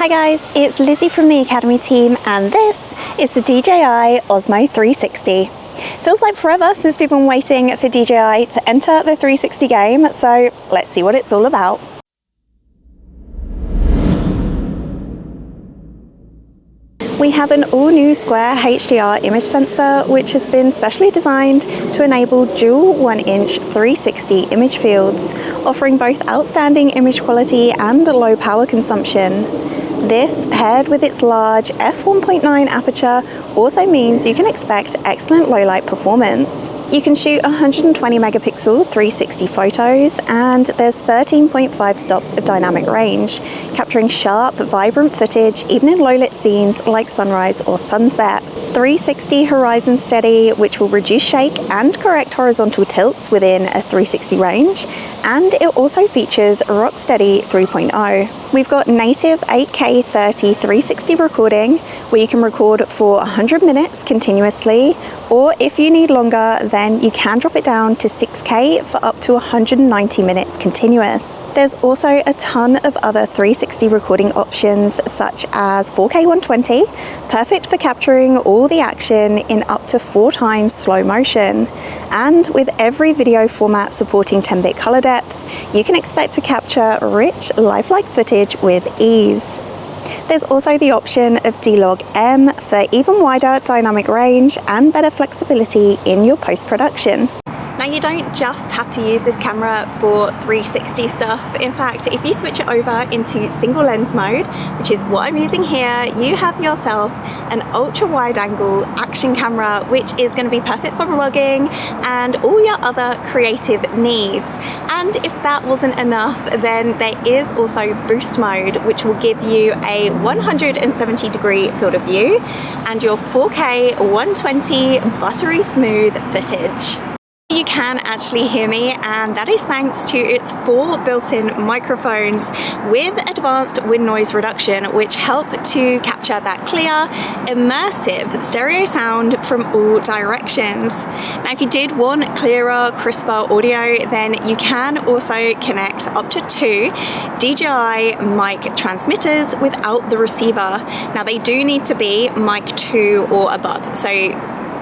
Hi guys, it's Lizzie from the Academy team and this is the DJI Osmo 360. Feels like forever since we've been waiting for DJI to enter the 360 game, so let's see what it's all about. We have an all-new square HDR image sensor which has been specially designed to enable dual 1-inch 360 image fields, offering both outstanding image quality and low power consumption. This, paired with its large f1.9 aperture, also means you can expect excellent low-light performance. You can shoot 120 megapixel 360 photos, and there's 13.5 stops of dynamic range, capturing sharp, vibrant footage even in low-lit scenes like sunrise or sunset. 360 horizon steady, which will reduce shake and correct horizontal tilts within a 360 range, and it also features rock steady 3.0. We've got native 8K 30 360 recording, where you can record for 100 minutes continuously, or if you need longer, then you can drop it down to 6K for up to 190 minutes continuous. There's also a ton of other 360 recording options, such as 4K 120, perfect for capturing all the action in up to 4 times slow motion. And with every video format supporting 10-bit color depth, you can expect to capture rich, lifelike footage with ease. There's also the option of D-Log-M for even wider dynamic range and better flexibility in your post-production. Now, you don't just have to use this camera for 360 stuff. In fact, if you switch it over into single lens mode, which is what I'm using here, you have yourself an ultra wide angle action camera, which is going to be perfect for vlogging and all your other creative needs. And if that wasn't enough, then there is also boost mode, which will give you a 170-degree field of view and your 4K 120 buttery smooth footage. You can actually hear me, and that is thanks to its 4 built-in microphones with advanced wind noise reduction, which help to capture that clear, immersive stereo sound from all directions. Now, if you did want clearer, crisper audio, then you can also connect up to 2 DJI Mic transmitters without the receiver. Now, they do need to be Mic 2 or above, so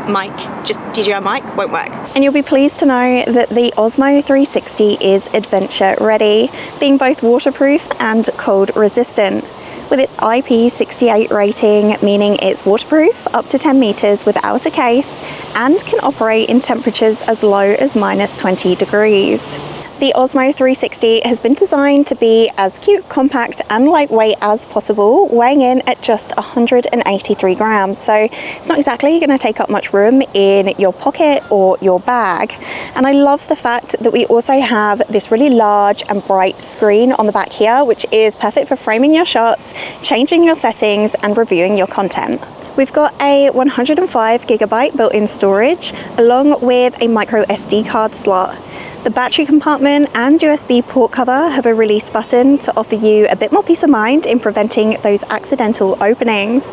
Mic, just DJI Mic won't work. And you'll be pleased to know that the Osmo 360 is adventure ready, being both waterproof and cold resistant. With its IP68 rating, meaning it's waterproof up to 10 meters without a case and can operate in temperatures as low as -20 degrees. The Osmo 360 has been designed to be as cute, compact and lightweight as possible, weighing in at just 183 grams. So it's not exactly going to take up much room in your pocket or your bag. And I love the fact that we also have this really large and bright screen on the back here, which is perfect for framing your shots, changing your settings and reviewing your content. We've got a 105 gigabyte built-in storage, along with a micro SD card slot. The battery compartment and USB port cover have a release button to offer you a bit more peace of mind in preventing those accidental openings.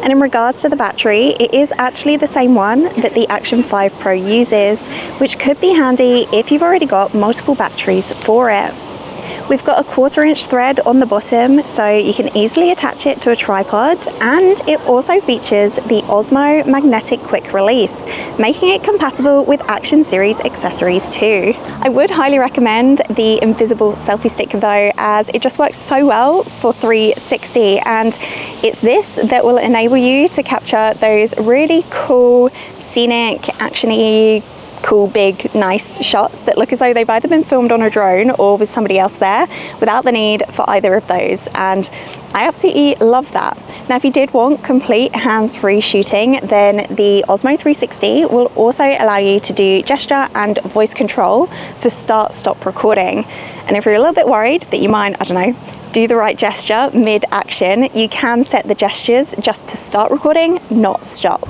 And in regards to the battery, it is actually the same one that the Action 5 Pro uses, which could be handy if you've already got multiple batteries for it. We've got a 1/4-inch thread on the bottom, so you can easily attach it to a tripod, and it also features the Osmo Magnetic Quick Release, making it compatible with Action Series accessories too. I would highly recommend the invisible selfie stick though, as it just works so well for 360, and it's this that will enable you to capture those really cool, scenic, action-y, cool, big, nice shots that look as though they've either been filmed on a drone or with somebody else there without the need for either of those, and I absolutely love that. Now, if you did want complete hands-free shooting, then the Osmo 360 will also allow you to do gesture and voice control for start-stop recording. And if you're a little bit worried that you might, I don't know, do the right gesture mid-action, you can set the gestures just to start recording, not stop.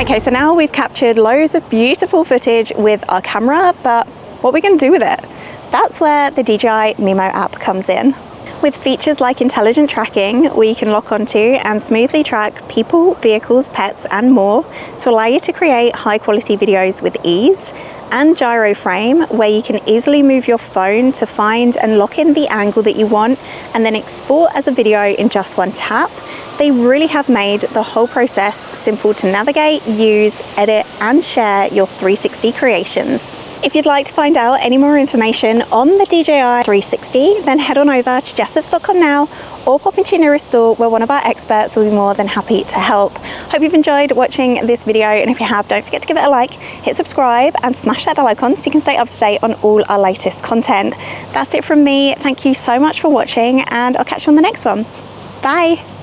Okay, so now we've captured loads of beautiful footage with our camera, but what are we going to do with it? That's where the DJI Mimo app comes in. With features like intelligent tracking, where you can lock onto and smoothly track people, vehicles, pets, and more to allow you to create high quality videos with ease, and gyro frame, where you can easily move your phone to find and lock in the angle that you want and then export as a video in just one tap. They really have made the whole process simple to navigate, use, edit, and share your 360 creations. If you'd like to find out any more information on the DJI 360, then head on over to jessops.com now or pop into your nearest store where one of our experts will be more than happy to help. Hope you've enjoyed watching this video, and if you have, don't forget to give it a like, hit subscribe and smash that bell icon so you can stay up to date on all our latest content. That's it from me. Thank you so much for watching, and I'll catch you on the next one. Bye.